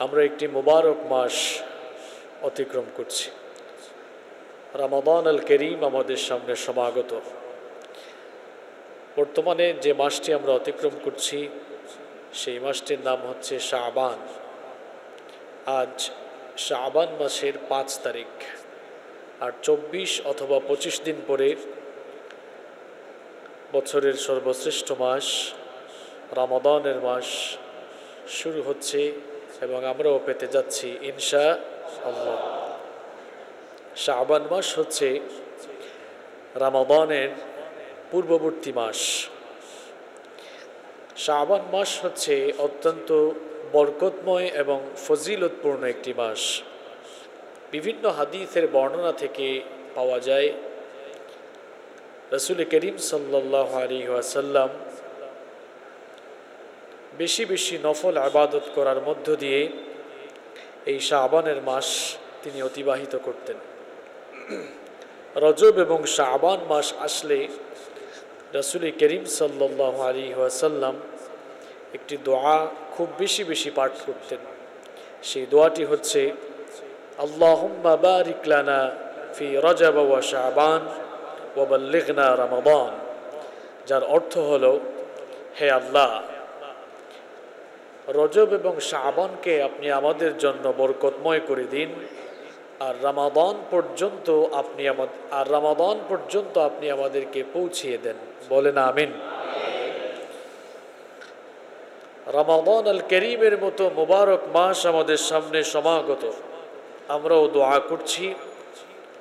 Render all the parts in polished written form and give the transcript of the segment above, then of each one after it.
আমরা একটি মুবারক মাস অতিক্রম করছি। রমাদান আল করিম আমাদের সামনে সমাগত। বর্তমানে যে মাসটি আমরা অতিক্রম করছি সেই মাসটির নাম হচ্ছে শাবান। আজ শাবান মাসের 5 তারিখ, আর 24 অথবা 25 দিন পরে বছরের সর্বশ্রেষ্ঠ মাস রমাদানের মাস শুরু হচ্ছে এবং আমরাও পেতে যাচ্ছি ইনশাআল্লাহ। শাবান মাস হচ্ছে রমাদানের পূর্ববর্তী মাস। শাবান মাস হচ্ছে অত্যন্ত বরকতময় এবং ফজিলতপূর্ণ একটি মাস। বিভিন্ন হাদিসের বর্ণনা থেকে পাওয়া যায় রাসূল করিম সাল্লাল্লাহু আলাইহি ওয়াসাল্লাম বেশি বেশি নফল ইবাদত করার মধ্য দিয়ে এই শাবানের মাস তিনি অতিবাহিত করতেন। রজব এবং শাবান মাস আসলে রাসূল করিম সাল্লাল্লাহু আলাইহি ওয়াসাল্লাম একটি দোয়া খুব বেশি বেশি পাঠ করতেন। সেই দোয়াটি হচ্ছে আল্লাহুম্মা বারিক লানা ফি রজব ওয়া শাবান ওয়া বাল্লিগনা রমাদান, যার অর্থ হলো, হে আল্লাহ, রজব এবং শাবানকে আপনি আমাদের জন্য বরকতময় করে দিন, আর রমাদান পর্যন্ত আপনি আমাদেরকে পৌঁছিয়ে দেন। বলেন আমিন। রমাদান আল করিমের মতো মুবারক মাস আমাদের সামনে সমাগত। আমরাও দোয়া করছি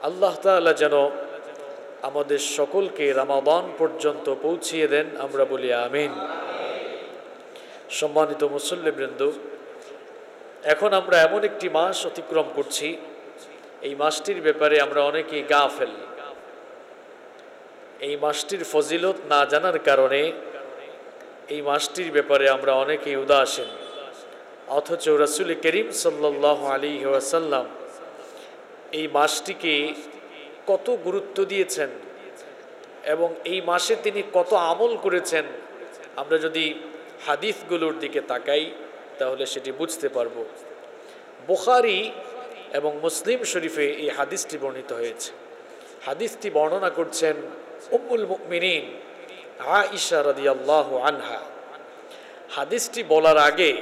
আল্লাহ তাআলা যেন আমাদের সকলকে রমাদান পর্যন্ত পৌঁছিয়ে দেন। আমরা বলি আমিন। সম্মানিত মুসল্লিবৃন্দ, এখন আমরা এমন একটি মাস অতিক্রম করছি, এই মাসটির ব্যাপারে আমরা অনেকেই গাফেল। এই মাসটির ফজিলত না জানার কারণে এই মাসটির ব্যাপারে আমরা অনেকেই উদাসীন। অথচ রাসূল করিম সাল্লাল্লাহু আলাইহি ওয়াসাল্লাম এই মাসটিকে কত গুরুত্ব দিয়েছেন এবং এই মাসে তিনি কত আমল করেছেন, আমরা যদি হাদিসগুলোর দিকে তাকাই তাহলে সেটি বুঝতে পারব। বুখারী এবং মুসলিম শরীফে এই হাদিসটি বর্ণিত হয়েছে। হাদিসটি বর্ণনা করছেন উম্মুল মুমিনিন আয়েশা রাদিয়াল্লাহু আনহা। হাদিসটি বলার আগে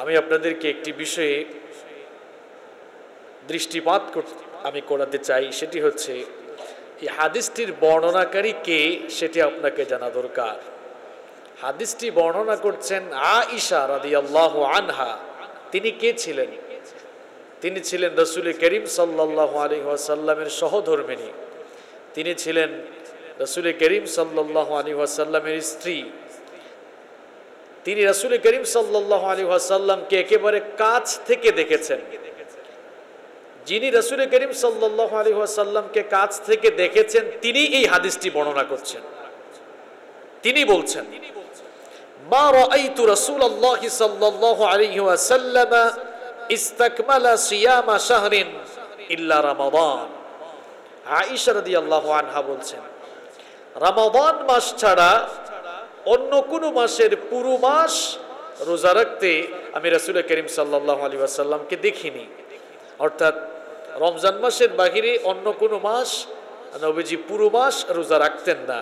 আমি আপনাদেরকে একটি বিষয়ে দৃষ্টিপাত করাতে চাই। সেটি হচ্ছে এই হাদিসটির বর্ণনাকারী কে সেটি আপনাকে জানা দরকার। হাদিসটি বর্ণনা করছেন আয়েশা রাদিয়াল্লাহু আনহা। তিনি কে ছিলেন? তিনি ছিলেন রাসূল করিম সাল্লাল্লাহু আলাইহি ওয়াসাল্লামের সহধর্মিণী। তিনি ছিলেন রাসূল করিম সাল্লাল্লাহু আলাইহি ওয়াসাল্লামের স্ত্রী। তিনি রাসূল করিম সাল্লাল্লাহু আলাইহি ওয়াসাল্লামকে একেবারে কাছ থেকে দেখেছেন। যিনি রাসূল করিম সাল্লাল্লাহু আলাইহি ওয়াসাল্লামকে কাছ থেকে দেখেছেন তিনি এই হাদিসটি বর্ণনা করছেন। তিনি বলছেন, মা রাআইতু রাসূলুল্লাহি সাল্লাল্লাহু আলাইহি ওয়াসাল্লাম ইস্তাকমালা সিয়ামা শাহরিন ইল্লা রমাদান। আয়েশা রাদিয়াল্লাহু আনহা বলছেন, রমাদান মাস ছাড়া অন্য কোন মাসের পুরো মাস রোজা রাখতে আমি রাসূল করিম সাল্লাল্লাহু আলাইহি ওয়াসাল্লামকে দেখিনি। অর্থাৎ রমজান মাসের বাহিরে অন্য কোন মাস নবীজি পুরো মাস রোজা রাখতেন না।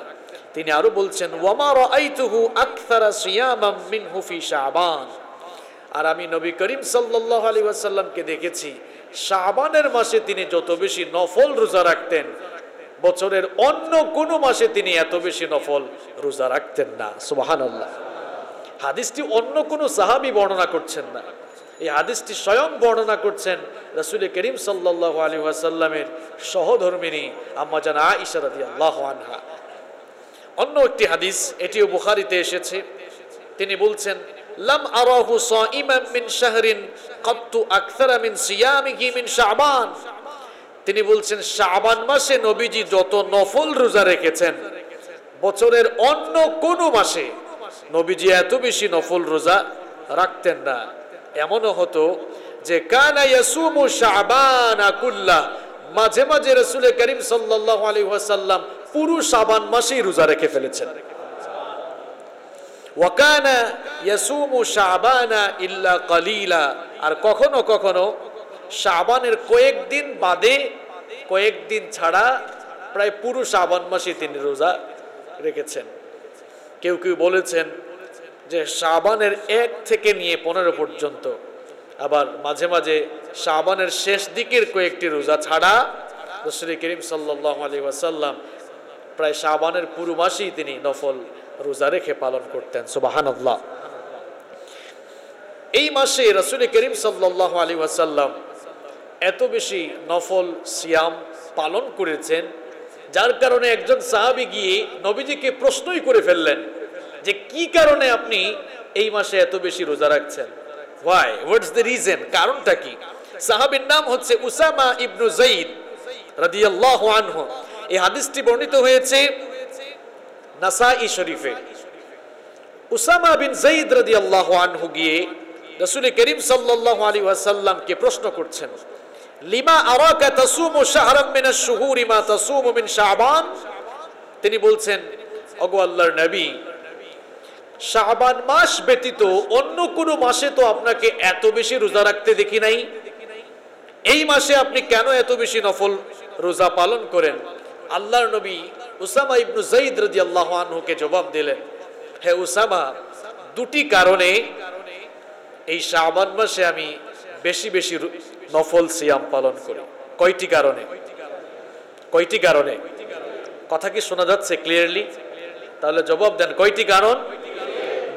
তিনি আরো বলছেন, ওয়ামা রাআইতুহু আকসারা সিয়ামাম মিনহু ফি শাবান। আর আমি নবী করিম সাল্লাল্লাহু আলাইহি ওয়াসাল্লামকে দেখেছি শাবানের মাসে তিনি যত বেশি নফল রোজা রাখতেন, বছরের অন্য কোন মাসে তিনি এত বেশি নফল রোজা রাখতেন না। সুবহানাল্লাহ। হাদিসটি অন্য কোন সাহাবী বর্ণনা করছেন না, এই হাদিসটি স্বয়ং বর্ণনা করছেন রাসূল করিম সাল্লাল্লাহু আলাইহি ওয়াসাল্লামের সহধর্মিণী আম্মা জান আয়েশা রাদিয়াল্লাহু আনহা। অন্য একটি হাদিস, এটিও বুখারীতে এসেছে, তিনি বলছেন, লাম আরাহু সাইমান মিন শাহরিন কাত্তু আকসারা মিন সিয়ামিহি মিন শাবান। তিনি বলছেন, শাবান মাসে নবীজি যত নফল রোজা রেখেছেন বছরের অন্য কোন মাসে নবীজি এত বেশি নফল রোজা রাখতেন না। এমনও হতো যে কানা ইয়াসুমু শাবানা কুল্লাহ, মাঝে মাঝে রাসূল করিম সাল্লাল্লাহু আলাইহি ওয়াসাল্লাম পুরো শাবান মাসেই রোজা রেখে ফেলেছেন। ওয়াকানা ইয়াসুমু শাবানা ইল্লা কালিলা, আর কখনো কখনো শাবানের কয়েকদিন বাদে, কয়েকদিন ছাড়া প্রায় পুরো শাবান মাসে তিনি রোজা রেখেছেন। কেউ কেউ বলেছেন যে শাবানের 1 থেকে নিয়ে 15 পর্যন্ত, আবার মাঝে মাঝে শাবানের শেষ দিকের কয়েকটি রোজা ছাড়া রাসূল করিম সাল্লাল্লাহু আলাইহি ওয়াসাল্লাম প্রায় শাবানের পুরো মাসেই তিনি নফল রোজা রেখে পালন করতেন। সুবহানাল্লাহ। এই মাসে রাসূল করিম সাল্লাল্লাহু আলাইহি ওয়াসাল্লাম এত বেশি নফল সিয়াম পালন করেছেন, যার কারণে একজন সাহাবী গিয়ে নবীজিকে প্রশ্নই করে ফেললেন যে কি কারণে আপনি এই মাসে এত বেশি রোজা রাখছেন, why, what's the reason, কারণটা কি? সাহাবীর নাম হচ্ছে উসামা ইবনু যায়েদ রাদিয়াল্লাহু আনহু। এই হাদিসটি বর্ণিত হয়েছে নাসাই শরীফে। উসামা বিন যায়েদ রাদিয়াল্লাহু আনহু গিয়ে রাসূল করিম সাল্লাল্লাহু আলাইহি ওয়াসাল্লামকে প্রশ্ন করছেন, লিমা আরাকা তাসুমু শাহরাম মিনাশ শুহুরি মা তাসুমু মিন শাবান। তিনি বলছেন, ওগো আল্লাহর নবী, শাবান মাস ব্যতীত অন্য কোনো মাসে তো আপনাকে এত বেশি রোজা রাখতে দেখি নাই, এই মাসে আপনি কেন এত বেশি নফল রোজা পালন করেন? আল্লাহর নবী উসামা ইবনু যায়েদ রাদিয়াল্লাহু আনহুকে জবাব দিলেন, হে উসামা, দুটি কারণে এই শাবান মাসে আমি বেশি বেশি নফল সিয়াম পালন করি। কয়টি কারণে? কয়টি কারণে? কথা কি শোনা যাচ্ছে ক্লিয়ারলি? তাহলে জবাব দেন, কয়টি কারণ?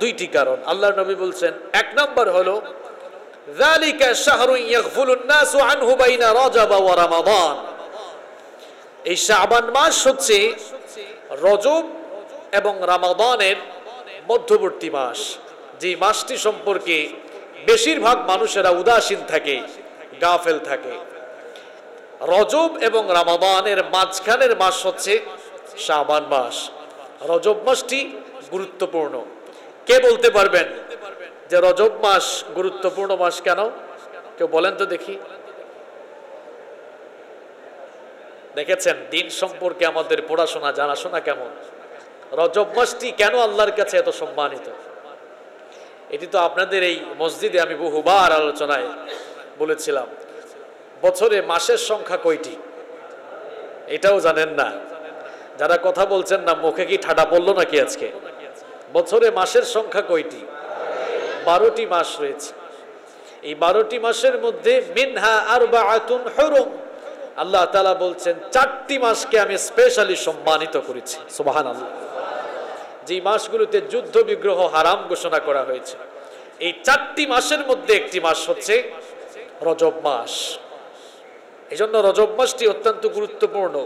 দুইটি কারণ। আল্লাহর নবী বলছেন, এক নাম্বার হলো যালিকা শাহরুন ইয়াগফুলুন নাসু আনহু বাইনা রজব ওয়া রমাদান। এই শাবান মাস হচ্ছে রজব এবং রমাদানের মধ্যবর্তী মাস, যে মাসটি সম্পর্কে বেশিরভাগ মানুষেরা উদাসীন থাকে, গাফেল থাকে। রজব এবং রমাদানের মাঝখানের মাস হচ্ছে শাবান মাস। রজব মাসটি গুরুত্বপূর্ণ। কে বলতে পারবেন যে রজব মাস গুরুত্বপূর্ণ মাস কেন? কেউ বলেন তো দেখি। দেখেছেন দিন সম্পর্কে আমাদের পড়াশোনা জানাশোনা কেমন? রজব মাসটি কেন আল্লাহর কাছে এত সম্মানিত? এটি তো আপনাদের এই মসজিদে আমি বহুবার আলোচনায় বলেছিলাম। বছরে মাসের সংখ্যা কয়টি এটাও জানেন না। যারা কথা বলছেন না, মুখে কি ঠাডা পড়লো নাকি আজকে? বছরে মাসের সংখ্যা কয়টি? 12টি মাস রয়েছে। এই 12টি মাসের মধ্যে মিনহা আরবাআতুন হুরুম, আল্লাহ তাআলা বলছেন 4টি মাসকে আমি স্পেশালি সম্মানিত করেছি। সুবহানাল্লাহ। যে মাসগুলোতে যুদ্ধ বিগ্রহ হারাম ঘোষণা করা হয়েছে, এই 4টি মাসের মধ্যে একটি মাস হচ্ছে রজব মাস। এজন্য রজব মাসটি অত্যন্ত গুরুত্বপূর্ণ।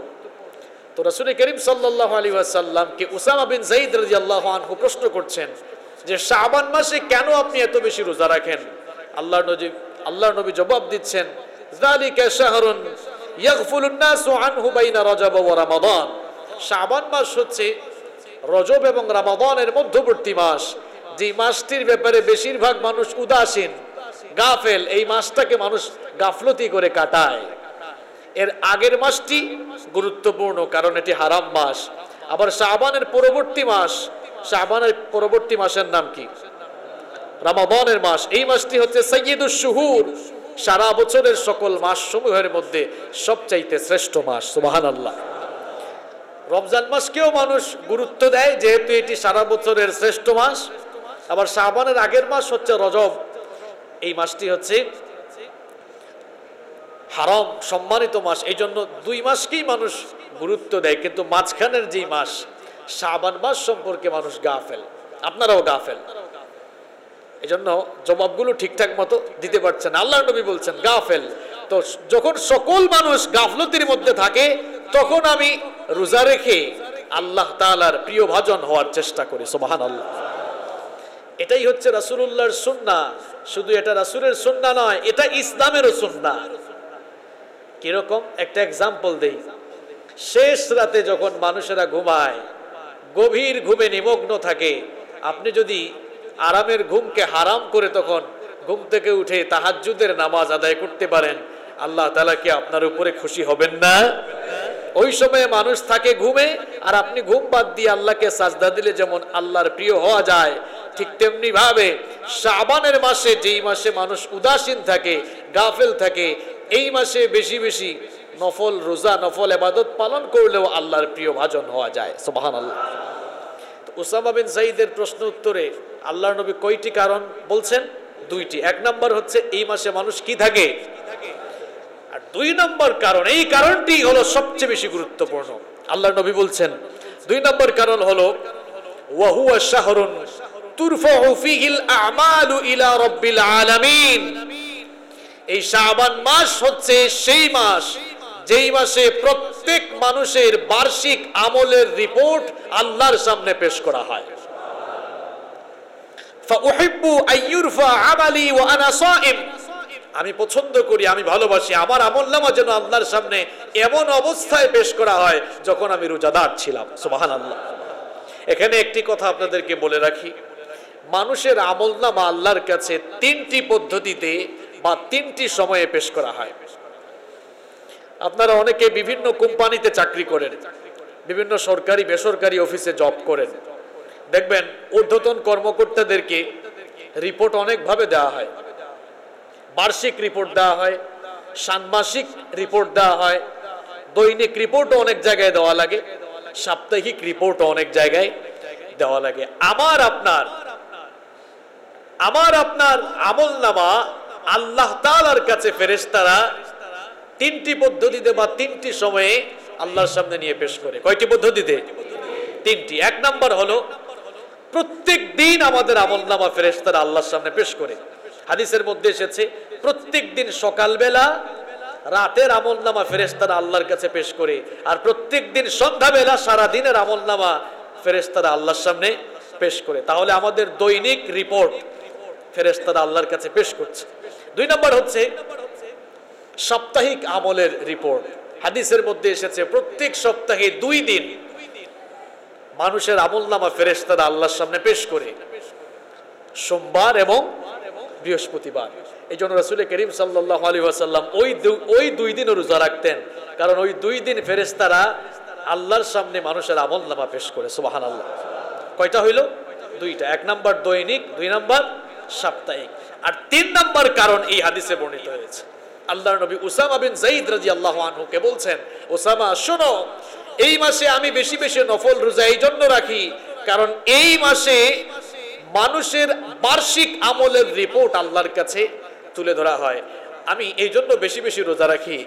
তো রাসূল করিম সাল্লাল্লাহু আলাইহি ওয়াসাল্লামকে উসামা বিন যায়েদ রাদিয়াল্লাহু আনহু প্রশ্ন করছেন যে শাবান মাসে কেন আপনি এত বেশি রোজা রাখেন? আল্লাহর নবী জবাব দিচ্ছেন, যালিকা শাহরুন ইয়াগফুলুন নাসু আনহু বাইনা রজব ওয়া রমাদান। শাবান মাস হচ্ছে রজব এবং রমাদানের মধ্যবর্তী মাস, যে মাসটির ব্যাপারে বেশিরভাগ মানুষ উদাসীন, গাফেল। এই মাসটাকে মানুষ গাফলতি করে কাটায়। এর আগের মাসটি গুরুত্বপূর্ণ কারণ এটি হারাম মাস। আবার শাবানের পরবর্তী মাস, শাবানের পরবর্তী মাসের নাম কি? রমাদানের মাস। এই মাসটি হচ্ছে সাইয়্যিদুশ শুহুর, সারা বছরের সকল মাস সমূহের মধ্যে সবচাইতে শ্রেষ্ঠ মাস। সুবহানাল্লাহ। রমজান মাসকেও মানুষ গুরুত্ব দেয় যেহেতু এটি সারা বছরের শ্রেষ্ঠ মাস। আবার শাবানের আগের মাস হচ্ছে রজব, এই মাসটি হচ্ছে হারাম সম্মানিত মাস। এই জন্য 2 মাসকেই মানুষ গুরুত্ব দেয়, কিন্তু মাঝখানের যে মাস শাবান মাস সম্পর্কে মানুষ গাফেল। আপনারাও গাফেল। এই জন্য জবাবগুলো ঠিকঠাক মতো দিতে পারছেন। আল্লাহর নবী বলছেন গাফেল। তো যখন সকল মানুষ গাফলতির মধ্যে থাকে, তখন আমি রোজা রেখে আল্লাহ তাআলার প্রিয় ভাজন হওয়ার চেষ্টা করি। সুবহানাল্লাহ। এটাই হচ্ছে রাসূলুল্লাহর সুন্নাহ। শুধু এটা রাসূলের সুন্নাহ নয়, এটা ইসলামেরও সুন্নাহ। কিরকম? একটা এক্সাম্পল দেই। শেষ রাতে যখন মানুষেরা ঘুমায়, গভীর ঘুমে নিমগ্ন থাকে, আপনি যদি আরামের ঘুমকে হারাম করে তখন ঘুম থেকে উঠে তাহাজ্জুদের নামাজ আদায় করতে পারেন, আল্লাহ তাআলা কি আপনার উপরে খুশি হবেন না? ওই সময়ে মানুষ থাকে ঘুমে, আর আপনি ঘুম বাদ দিয়ে আল্লাহকে সাজদা দিলে যেমন আল্লাহর প্রিয় হওয়া যায়, ঠিক তেমনি ভাবে শাবানের মাসে, যেই মাসে মানুষ উদাসীন থাকে, গাফেল থাকে, এই মাসে বেশি বেশি নফল রোজা, নফল ইবাদত পালন করলেও আল্লাহর প্রিয় ভাজন হওয়া যায়। সুবহানাল্লাহ। উসামা বিন যায়েদের প্রশ্ন উত্তরে আল্লাহর নবী কয়টি কারণ বলছেন? দুইটি। এক নম্বর হচ্ছে এই মাসে মানুষ কি থাকে, আর দুই নম্বর কারণ, এই কারণটি হলো সবচেয়ে বেশি গুরুত্বপূর্ণ। আল্লাহর নবী বলছেন দুই নম্বর কারণ হলো ওয়া হুয়া শাহরুন তুরফাউ ফীহিল আমালু ইলা রাব্বিল আলামিন। এই শাবান মাস হচ্ছে সেই মাস যেই মাসে প্রত্যেক মানুষের বার্ষিক আমলের রিপোর্ট আল্লাহর সামনে পেশ করা হয়। ফাউহিব্বু আইয়ুরফা আমালি ওয়া আনা সাইম। আমি পছন্দ করি, আমি ভালোবাসি আমার আমলনামা যেন আল্লাহর সামনে এমন অবস্থায় পেশ করা হয় যখন আমি রোজাদার ছিলাম। সুবহানাল্লাহ। এখানে একটি কথা আপনাদেরকে বলে রাখি, মানুষের আমলনামা আল্লাহর কাছে তিনটি পদ্ধতিতে বা তিনটি সময়ে পেশ করা হয়। আপনারা অনেকে বিভিন্ন কোম্পানিতে চাকরি করেন, বিভিন্ন সরকারি বেসরকারি অফিসে জব করেন, দেখবেন ঊর্ধ্বতন কর্মকর্তাদেরকে রিপোর্ট অনেকভাবে দেওয়া হয়। বার্ষিক রিপোর্ট দেওয়া হয়, ষান্মাসিক রিপোর্ট দেওয়া হয়, দৈনিক রিপোর্টও অনেক জায়গায় দেওয়া লাগে, সাপ্তাহিক রিপোর্টও অনেক জায়গায় দেওয়া লাগে। আমার আপনার আমলনামা আল্লাহ তাআলার কাছে ফেরেশতারা তিনটি পদ্ধতিতে বা তিনটি সময়ে আল্লাহর সামনে নিয়ে পেশ করে। কয়টি পদ্ধতিতে? তিনটি। এক নাম্বার হলো প্রত্যেক দিন আমাদের আমলনামা ফেরেশতারা আল্লাহর সামনে পেশ করে। হাদিসের মধ্যে এসেছে প্রত্যেক দিন সকালবেলা, রাতের আমলনামা ফেরেশতারা আল্লাহর কাছে পেশ করে, আর প্রত্যেক দিন সন্ধ্যাবেলা সারা দিনের আমলনামা ফেরেশতারা আল্লাহর সামনে পেশ করে। তাহলে আমাদের দৈনিক রিপোর্ট ফেরেশতারা আল্লাহর কাছে পেশ করছে। দুই নাম্বার হচ্ছে সাপ্তাহিক আমলের রিপোর্ট। হাদিসের মধ্যে এসেছে প্রত্যেক সপ্তাহে 2 দিন মানুষের আমলনামা ফেরেশতারা আল্লাহর সামনে পেশ করে, সোমবার এবং বৃহস্পতিবার। এই জন্য রাসূল করিম সাল্লাল্লাহু আলাইহি ওয়াসাল্লাম ওই 2 দিনও রোজা রাখতেন, কারণ ওই 2 দিন ফেরেশতারা আল্লাহর সামনে মানুষের আমলনামা পেশ করে। সুবহানাল্লাহ। কয়টা হইল? 2টা। এক নাম্বার দৈনিক, 2 নাম্বার সাপ্তাহিক। আর 3 নাম্বার কারণ এই হাদিসে বর্ণিত হয়েছে। আল্লাহর নবী উসামা বিন যায়েদ রাদিয়াল্লাহু আনহুকে বলছেন, ওসামা শোনো, এই মাসে আমি বেশি বেশি নফল রোজা এই জন্য রাখি কারণ এই মাসে মানুষের বার্ষিক আমলের রিপোর্ট আল্লাহর কাছে তুলে ধরা হয়। আমি এই জন্য বেশি বেশি রোজা রাখি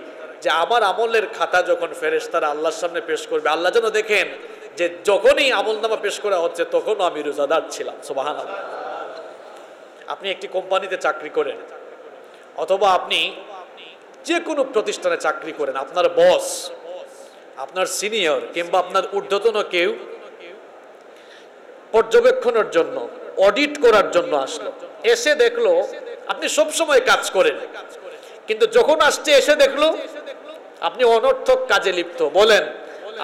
যে আমার আমলের খাতা যখন ফেরেশতারা আল্লাহর সামনে পেশ করবে, আল্লাহ যেন দেখেন যে যখনই আমলনামা পেশ করা হচ্ছে তখনও আমি রোজাদার ছিলাম। সুবহানাল্লাহ। আপনি একটি কোম্পানিতে চাকরি করেন অথবা আপনি যে কোনো প্রতিষ্ঠানে চাকরি করেন, আপনার বস, আপনার সিনিয়র কিংবা আপনার ঊর্ধ্বতন কেউ পর্যবেক্ষণের জন্য, অডিট করার জন্য আসলো, এসে দেখলো আপনি সব সময় কাজ করেন, কিন্তু যখন আসছে এসে দেখলো আপনি অনর্থক কাজে লিপ্ত। বলেন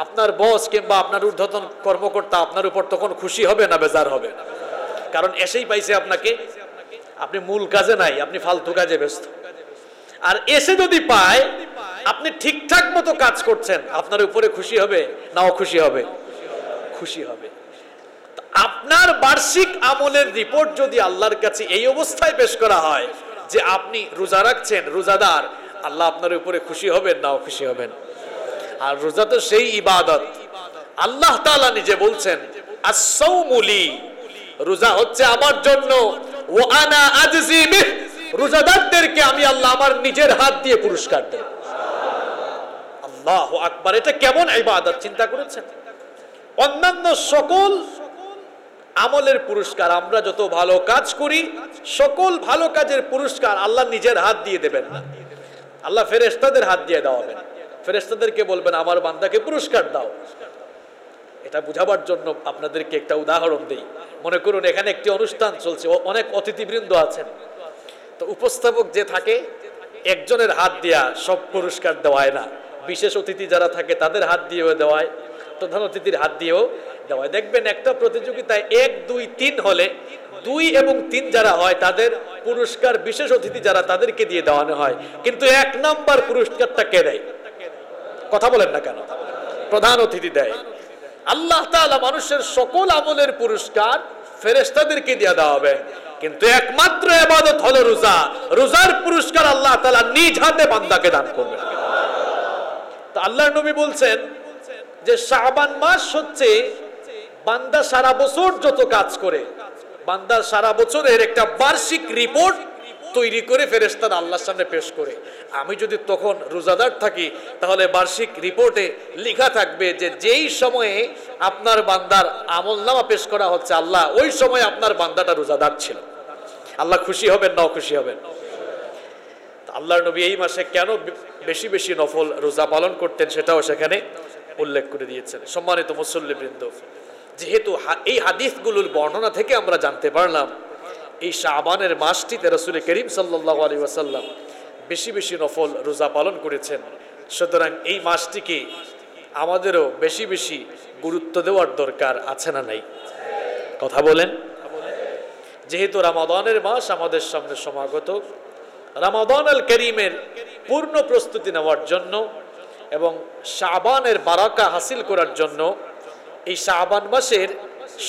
আপনার বস কিংবা আপনার ঊর্ধ্বতন কর্মকর্তা আপনার উপর তখন খুশি হবে না বেজার হবে? কারণ এসেই পাইছে আপনাকে, আপনি মূল কাজে নাই, আপনি ফালতু কাজে ব্যস্ত। আর এসে যদি পায় আপনি ঠিকঠাক মতো কাজ করছেন, আপনার উপরে খুশি হবে না অখুশি হবে? খুশি হবে। আপনার বার্ষিক আমলের রিপোর্ট যদি আল্লাহর কাছে এই অবস্থায় পেশ করা হয় যে আপনি রোজা রাখছেন, রোজাদার, আল্লাহ আপনার উপরে খুশি হবেন না অখুশি হবেন? আর রোজা তো সেই ইবাদত, আল্লাহ তাআলা নিজে বলছেন আস-সাওমু লি, রোজা হচ্ছে আমার জন্য, ওয়া আনা আজজি বিহ, রোজাদারদেরকে আমি আল্লাহ আমার নিজের হাত দিয়ে পুরস্কার দেব। আল্লাহু আকবার। এটা কেমন ইবাদত চিন্তা করেছেন? অন্যান্য সকল আমলের পুরস্কার, আমরা যত ভালো কাজ করি সকল ভালো কাজের পুরস্কার আল্লাহ নিজের হাত দিয়ে দেবেন না, আল্লাহ ফেরেশতাদের হাত দিয়ে দেওয়াবেন। ফেরেশতাদেরকে বলবেন আমার বান্দাকে পুরস্কার দাও। এটা বুঝাবার জন্য আপনাদেরকে একটা উদাহরণ দেই। মনে করুন এখানে একটি অনুষ্ঠান চলছে, অনেক অতিথিবৃন্দ আছেন, তো উপস্থাপক যে থাকে একজনের হাত দিয়া সব পুরস্কার দেওয়ায় না, বিশেষ অতিথি যারা থাকে তাদের হাত দিয়েও দেওয়ায়, প্রধান অতিথির হাত দিয়েও দেওয়ায়। দেখবেন একটা প্রতিযোগিতায় 1, 2, 3 হলে 2 এবং 3 যারা হয় তাদের পুরস্কার বিশেষ অতিথি যারা তাদেরকে দিয়ে দেওয়ানো হয়, কিন্তু 1 নাম্বার পুরস্কারটা কে দেয়? কথা বলেন না কেন? প্রধান অতিথি দেয়। আল্লাহ তাআলা মানুষের সকল আমলের পুরস্কার ফেরেশতাদেরকে দিয়ে দেওয়া হবে, কিন্তু একমাত্র ইবাদত হলো রোজা। রোজার পুরস্কার আল্লাহ তাআলা নিজ হাতে বান্দাকে দান করবেন। তো আল্লাহর নবী বলছেন যে শাবান মাস হচ্ছে বান্দা সারা বছর যত কাজ করে, বান্দার সারা বছরের একটা বার্ষিক রিপোর্ট তৈরি করে ফেরেশতারা আল্লাহর সামনে পেশ করে। আমি যদি তখন রোজাদার থাকি, তাহলে বার্ষিক রিপোর্টে লেখা থাকবে যে যেই সময়ে আপনার বান্দার আমলনামা পেশ করা হচ্ছে, আল্লাহ ওই সময় আপনার বান্দাটা রোজাদার ছিল। আল্লাহ খুশি হবেন না অখুশি হবেন? আল্লাহর নবী এই মাসে কেন বেশি বেশি নফল রোজা পালন করতেন সেটাও সেখানে উল্লেখ করে দিয়েছেন। সম্মানিত মুসল্লিবৃন্দ, যেহেতু এই হাদিসগুলোর বর্ণনা থেকে আমরা জানতে পারলাম এই শাবানের মাসটিতে রাসূল করিম সাল্লাল্লাহু আলাইহি ওয়াসাল্লাম বেশি বেশি নফল রোজা পালন করেছেন, সুতরাং এই মাসটিকে আমাদেরও বেশি বেশি গুরুত্ব দেওয়ার দরকার আছে না নাই? কথা বলেন। যেহেতু রমাদানের মাস আমাদের সামনে সমাগত, রমাদান আল করিমের পূর্ণ প্রস্তুতি নেওয়ার জন্য এবং শাবানের বারাকা হাসিল করার জন্য এই শাবান মাসের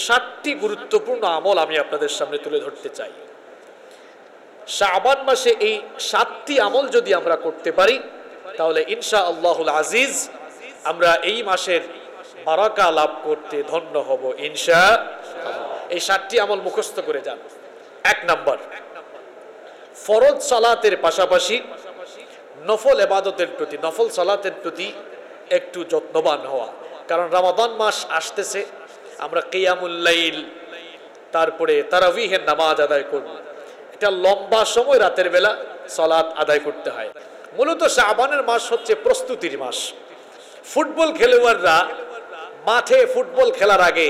7টি গুরুত্বপূর্ণ আমল আমি আপনাদের সামনে তুলে ধরতে চাই। শাবান মাসে এই 7টি আমল যদি আমরা করতে পারি, তাহলে ইনশাআল্লাহুল আজিজ আমরা এই মাসের বারাকা লাভ করতে ধন্য হব ইনশাআল্লাহ। এই 7টি আমল মুখস্থ করে যান। 1 নাম্বার, ফরজ সালাতের পাশাপাশি নফল ইবাদতের প্রতি, নফল সালাতের প্রতি একটু যত্নবান হওয়া। কারণ রমাদান মাস আসতেছে, আমরা কিয়ামুল লাইল, তারপরে তারাবিহের নামাজ আদায় করব। এটা লম্বা সময় রাতের বেলা সালাত আদায় করতে হয়। মূলত শাবানের মাস হচ্ছে প্রস্তুতির মাস। ফুটবল খেলোয়াড়রা মাঠে ফুটবল খেলার আগে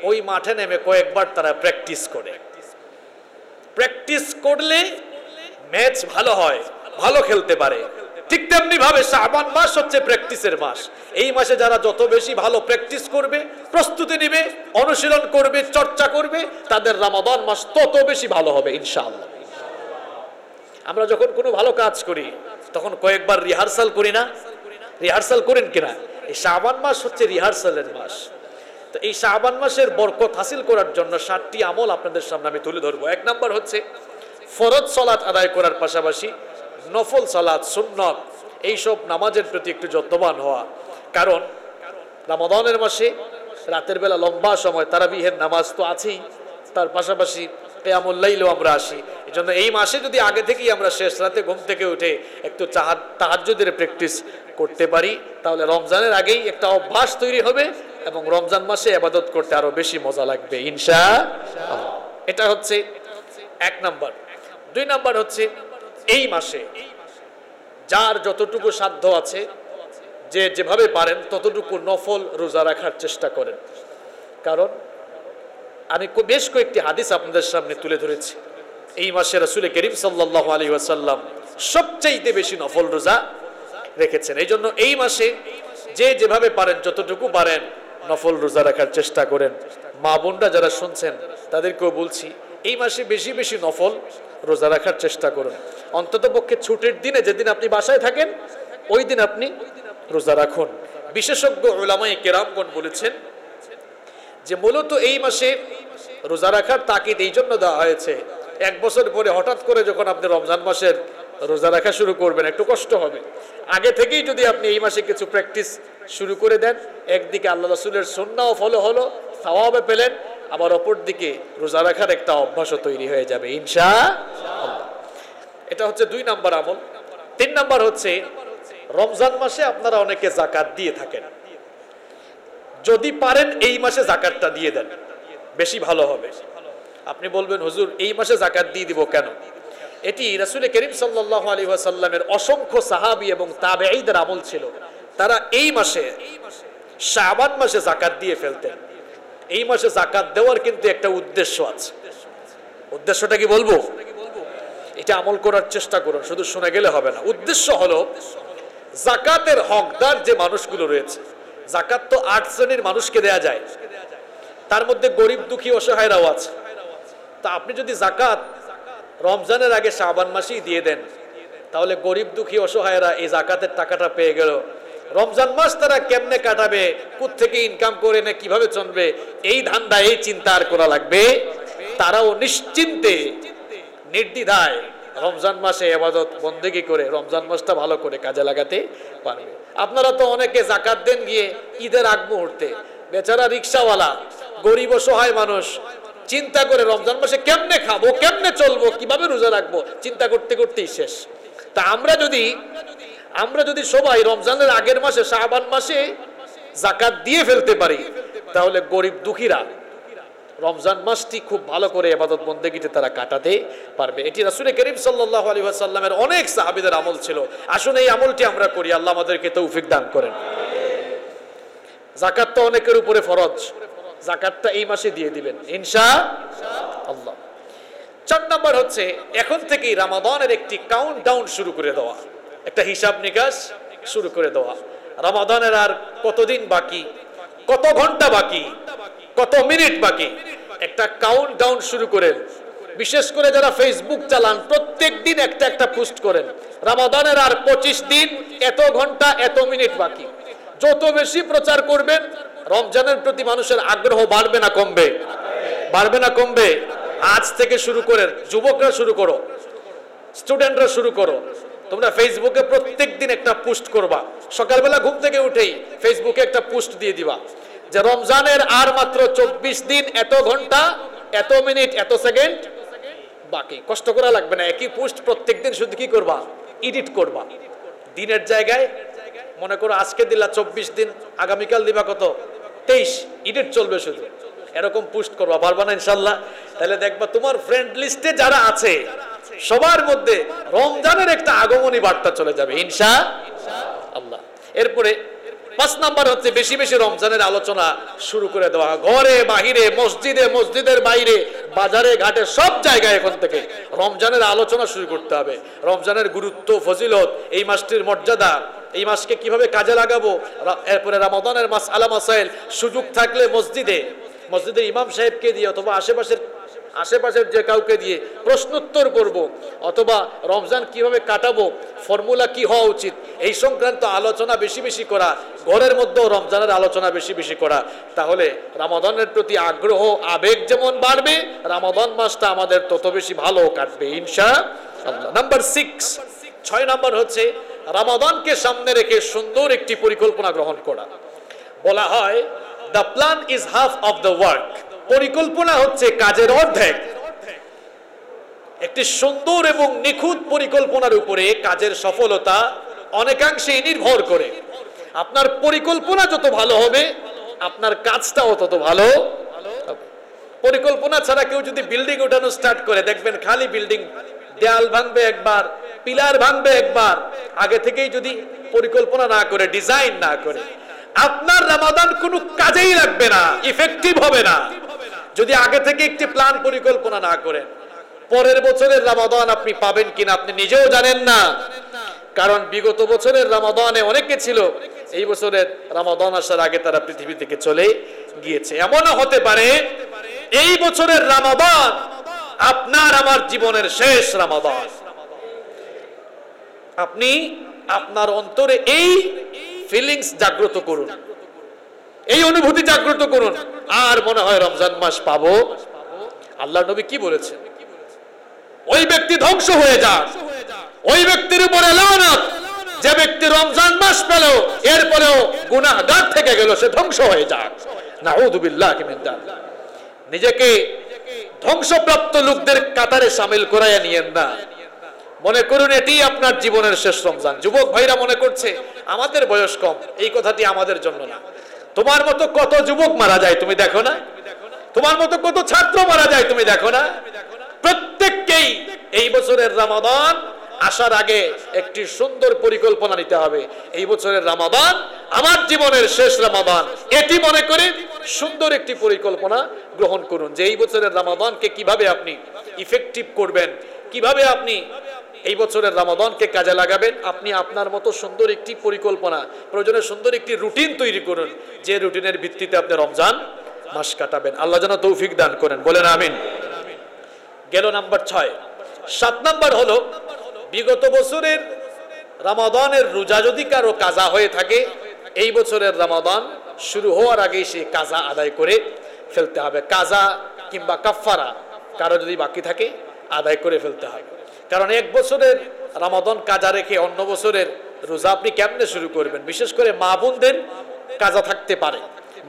ওই মাঠে নেমে কয়েকবার তারা প্র্যাকটিস করে। প্র্যাকটিস করলে ম্যাচ ভালো হয়, ভালো খেলতে পারে। ঠিক তেমনি ভাবে শাবান মাস হচ্ছে প্র্যাকটিসের মাস। এই মাসে যারা যত বেশি ভালো প্র্যাকটিস করবে, প্রস্তুতি নেবে, অনুশীলন করবে, চর্চা করবে, তাদের রমাদান মাস তত বেশি ভালো হবে ইনশাআল্লাহ। আমরা যখন কোনো ভালো কাজ করি তখন কয়েকবার রিহার্সাল করি না? রিহার্সাল করেন কিনা? এই শাবান মাস হচ্ছে রিহার্সালের মাস। তো এই শাবান মাসের বরকত হাসিল করার জন্য 7টি আমল আপনাদের সামনে আমি তুলে ধরবো। 1 নাম্বার হচ্ছে ফরজ সালাত আদায় করার পাশাপাশি নফল সালাত, সুন্নত, এইসব নামাজের প্রতি একটু যত্নবান হওয়া। কারণ রমাদানের মাসে রাতের বেলা লম্বা সময় তারাবিহের নামাজ তো আছেই, তার পাশাপাশি কিয়ামুল লাইলও আমরা আসি। এজন্য এই মাসে যদি আগে থেকেই আমরা শেষ রাতে ঘুম থেকে উঠে একটু তাহাজ্জুদের প্র্যাকটিস করতে পারি, তাহলে রমজানের আগেই একটা অভ্যাস তৈরি হবে এবং রমজান মাসে ইবাদত করতে আরো বেশি মজা লাগবে ইনশাআল্লাহ। এটা হচ্ছে 1 নাম্বার। 2 নাম্বার হচ্ছে এই মাসে যার যতটুকু সাধ্য আছে, যে যেভাবে পারেন ততটুকু নফল রোজা রাখার চেষ্টা করেন। কারণ আমি বেশ কয়েকটি হাদিস আপনাদের সামনে তুলে ধরেছি। এই মাসে রাসূল করিম সাল্লাল্লাহু আলাইহি ওয়াসাল্লাম সবচেয়ে বেশি নফল রোজা রেখেছেন। এই জন্য এই মাসে যে যেভাবে পারেন, যতটুকু পারেন, নফল রোজা রাখার চেষ্টা করেন। মা বোনরা যারা শুনছেন তাদেরকেও বলছি, এই মাসে বেশি বেশি নফল রোজা রাখার চেষ্টা করুন। অন্তত পক্ষে ছুটির দিনে, যেদিন আপনি বাসায় থাকেন, ওই দিন আপনি রোজা রাখুন। বিশেষজ্ঞ উলামায়ে কেরামগণ বলেছেন যে মূলত এই মাসে রোজা রাখার তাকিদ এই জন্য দেওয়া হয়েছে, 1 বছর পরে হঠাৎ করে যখন আপনি রমজান মাসের রোজা রাখা শুরু করবেন একটু কষ্ট হবে। আগে থেকেই যদি আপনি এই মাসে কিছু প্র্যাকটিস শুরু করে দেন, একদিকে আল্লাহ রাসূলের সুন্নাহও ফলো হলো, সওয়াবও পেলেন, আবার অপর দিকে রোজা রাখার একটা অভ্যাসও তৈরি হয়ে যাবে ইনশাআল্লাহ। এটা হচ্ছে 2 নাম্বার আমল। 3 নাম্বার হচ্ছে রমজান মাসে আপনারা অনেকে যাকাত দিয়ে থাকেন। যদি পারেন এই মাসে যাকাতটা দিয়ে দেন, বেশি ভালো হবে। আপনি বলবেন, হুজুর এই মাসে যাকাত দিয়ে দিব কেন? এটি রাসূল করিম সাল্লাল্লাহু আলাইহি ওয়াসাল্লামের অসংখ্য সাহাবী এবং তাবেঈদের আমল ছিল। তারা এই মাসে, শাবান মাসে যাকাত দিয়ে ফেলতেন। এই মাসে যাকাত দেওয়ার কিন্তু একটা উদ্দেশ্য আছে। উদ্দেশ্যটা কি বলবো? এটা আমল করার চেষ্টা করুন, শুধু শুনে গেলে হবে না। উদ্দেশ্য হলো যাকাতের হকদার যে মানুষগুলো রয়েছে, যাকাত তো 8 শ্রেণীর মানুষকে দেয়া যায়, তার মধ্যে গরিব দুঃখী অসহায়রাও আছে। তা আপনি যদি যাকাত রমজানের আগে শাবান মাসেই দিয়ে দেন, তাহলে গরিব দুঃখী অসহায়রা এই যাকাতের টাকাটা পেয়ে গেল, রমজান মাস তারা কেমনে কাটাবে, কোত্থেকে ইনকাম করে না কিভাবে চলবে, এই ধান্দা এই চিন্তা আর করা লাগবে। তারাও নিশ্চিন্তে নির্দ্বিধায় রমজান মাসে ইবাদত বন্দেগী করে রমজান মাসটা ভালো করে কাজে লাগাতে পারবে। আপনারা তো অনেকে যাকাত দেন গিয়ে ঈদের আগ মুহূর্তে, বেচারা রিক্সাওয়ালা গরিব অসহায় মানুষ চিন্তা করে রমজান মাসে কেমনে খাবো, কেমনে চলবো, কিভাবে রোজা রাখবো, চিন্তা করতে করতেই শেষ। তা আমরা যদি সবাই রমজানের আগের মাসে শাবান মাসে যাকাত দিয়ে ফেলতে পারি, তাহলে গরিব দুঃখীরা রমজান মাসটি খুব ভালো করে ইবাদত বন্দেগীতে তারা কাটাতে পারবে। এটি রাসূল করিম সাল্লাল্লাহু আলাইহি ওয়াসাল্লামের অনেক সাহাবীদের আমল ছিল। আসুন এই আমলটি আমরা করি, আল্লাহ আমাদেরকে তৌফিক দান করেন। যাকাত তো অনেকের উপরে ফরজ, যাকাতটা এই মাসে দিয়ে দিবেন ইনশাআল্লাহ। 4 নম্বর হচ্ছে এখন থেকেই রমাদানের একটি কাউন্টডাউন শুরু করে দেওয়া, একটা হিসাব নিকাশ শুরু করে দেওয়া। রমাদানের আর কতদিন বাকি, কত ঘন্টা বাকি, কত মিনিট বাকি, একটা কাউন্টডাউন শুরু করেন। বিশেষ করে যারা ফেসবুক চালান প্রত্যেক দিন একটা পোস্ট করেন, রমাদানের আর 25 দিন, এত ঘন্টা এত মিনিট বাকি। যত বেশি প্রচার করবেন রমজানের প্রতি মানুষের আগ্রহ বাড়বে না কমবে? বাড়বে না কমবে? আজ থেকে শুরু করেন, যুবকরা শুরু করো, স্টুডেন্টরা শুরু করো। তোমরা ফেসবুকে প্রত্যেক দিন একটা পোস্ট করবা, সকালবেলা ঘুম থেকে উঠেই ফেসবুকে একটা পোস্ট দিয়ে দিবা যে রমজানের আর মাত্র 24 দিন, এত ঘন্টা এত মিনিট এত সেকেন্ড বাকি। কষ্ট করা লাগবে না, একই পোস্ট প্রত্যেক দিন শুধু কি করবা, এডিট করবা। দিনের জায়গায় মনে করো আজকে দিলা 24 দিন, আগামীকাল দিবা কত 23, এডিট চলবে শুধু, এরকম পোস্ট করবা। পারবা না ইনশাআল্লাহ? তাহলে দেখবা তোমার ফ্রেন্ড লিস্টে যারা আছে সবার মধ্যে রমজানের একটা আগমনী বার্তা চলে যাবে ইনশাআল্লাহ। এরপরে 5 নাম্বার হচ্ছে বেশি বেশি রমজানের আলোচনা শুরু করে দেওয়া। ঘরে বাহিরে, মসজিদে, মসজিদের বাইরে, বাজারে ঘাটে, সব জায়গায় এখন থেকে রমজানের আলোচনা শুরু করতে হবে। রমজানের গুরুত্ব, ফজিলত, এই মাসটির মর্যাদা, এই মাসকে কিভাবে কাজে লাগাবো। এরপরে রমাদানের মাসআলা মাসাইল, সুযোগ থাকলে মসজিদের ইমাম সাহেবকে দিয়ে অথবা আশেপাশের যে কাউকে দিয়ে প্রশ্নোত্তর করব, অথবা রমজান কিভাবে কাটাবো, ফর্মুলা কি হওয়া উচিত, এই সংক্রান্ত আলোচনা বেশি বেশি করা। ঘরের মধ্যেও রমজানের আলোচনা বেশি বেশি করা। তাহলে রমাদানের প্রতি আগ্রহ, আবেগ যেমন বাড়বে, রমাদান মাসটা আমাদের তত বেশি ভালো কাটবে ইনশাআল্লাহ। নাম্বার 6 নাম্বার হচ্ছে রমাদানকে সামনে রেখে সুন্দর একটি পরিকল্পনা গ্রহণ করা। বলা হয় the plan is half of the work. পরিকল্পনা হচ্ছে কাজের অর্ধেক। একটি সুন্দর এবং নিখুঁত পরিকল্পনার উপরে কাজের সফলতা অনেকাংশেই নির্ভর করে। আপনার পরিকল্পনা যত ভালো হবে আপনার কাজটাও তত ভালো হবে। পরিকল্পনা ছাড়া কেউ যদি বিল্ডিং ওঠানো স্টার্ট করে, দেখবেন খালি বিল্ডিং, দেয়াল ভাঙবে একবার, পিলার ভাঙবে একবার। আগে থেকেই যদি পরিকল্পনা না করে, ডিজাইন না করে, আপনার রমাদান কোনো কাজেই লাগবে না, ইফেক্টিভ হবে না। যদি আগে থেকে একটি প্ল্যান পরিকল্পনা না করেন, পরের বছরের রমাদান আপনি পাবেন কিনা আপনি নিজেও জানেন না। কারণ বিগত বছরের রমাদানে অনেকে ছিল, এই বছরের রমাদান আসার আগে তারা পৃথিবী থেকে চলে গিয়েছে। এমনও হতে পারে এই বছরের রমাদান আপনার আমার জীবনের শেষ রমাদান। আপনি আপনার অন্তরে এই ফিলিংস জাগ্রত করুন, এই অনুভূতি জাগ্রত করুন, আর মনে হয় রমজান মাস পাবো। আল্লাহ নবী কি বলেছেন? ওই ব্যক্তি ধ্বংস হয়ে যাক, ওই ব্যক্তির উপরে লানত যে ব্যক্তি রমজান মাস পেল এরপরেও গুনাহগার থেকে গেল, সে ধ্বংস হয়ে যাক। নাউযু বিল্লাহি মিন যালিক। নিজেকে ধ্বংসপ্রাপ্ত লোকদের কাতারে শামিল করাইয়া নিয়েন না। মনে করুন এটি আপনার জীবনের শেষ রমজান। যুবক ভাইরা মনে করছে আমাদের বয়স কম, এই কথাটি আমাদের জন্য না। তোমার মতো কত যুবক মারা যায় তুমি দেখো না? তোমার মতো কত ছাত্র মারা যায় তুমি দেখো না? প্রত্যেককেই এই বছরের রমাদান আসার আগে একটি সুন্দর পরিকল্পনা নিতে হবে। এই বছরের রমাদান আমার জীবনের শেষ রমাদান, এটি মনে করে সুন্দর একটি পরিকল্পনা গ্রহণ করুন যে এই বছরের রমাদানকে কিভাবে আপনি ইফেক্টিভ করবেন, কিভাবে আপনি এই বছরের রমাদানকে কাজে লাগাবেন। আপনি আপনার মতো সুন্দর একটি পরিকল্পনা, প্রয়োজনে সুন্দর একটি রুটিন তৈরি করুন, যে রুটিনের ভিত্তিতে আপনি রমজান মাস কাটাবেন। আল্লাহ যেন তৌফিক দান করেন, বলেন আমিন। গেল নাম্বার 6। 7 নাম্বার হলো বিগত বছরের রমাদানের রোজা যদি কারো কাজা হয়ে থাকে এই বছরের রমাদান শুরু হওয়ার আগেই সে কাজা আদায় করে ফেলতে হবে। কাজা কিংবা কাফফারা কারো যদি বাকি থাকে আদায় করে ফেলতে হয়। কারণ এক বছরের রমাদান কাজা রেখে অন্য বছরের রোজা আপনি কেমনে শুরু করবেন? বিশেষ করে মা বোনদের কাজা থাকতে পারে।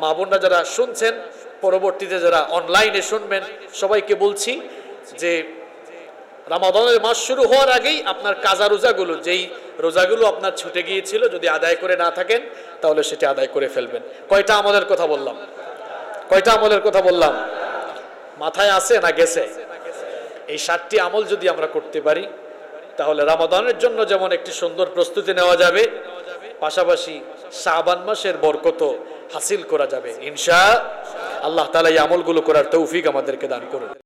মা বোনরা যারা শুনছেন, পরবর্তীতে যারা অনলাইনে শুনবেন, সবাইকে বলছি যে রমাদানের মাস শুরু হওয়ার আগেই আপনার কাজা রোজাগুলো, যেই রোজাগুলো আপনার ছুটে গিয়েছিল, যদি আদায় করে না থাকেন তাহলে সেটা আদায় করে ফেলবেন। কয়টা আমলের কথা বললাম? কয়টা আমলের কথা বললাম? মাথায় আছে না গেছে? এই 7টি আমল যদি আমরা করতে পারি তাহলে রমাদানের জন্য যেমন একটি সুন্দর প্রস্তুতি নেওয়া যাবে, পাশাপাশি শাবান মাসের বরকত হাসিল করা যাবে ইনশাআল্লাহ। আল্লাহ তাআলা এই আমলগুলো করার তৌফিক আমাদেরকে দান করুন।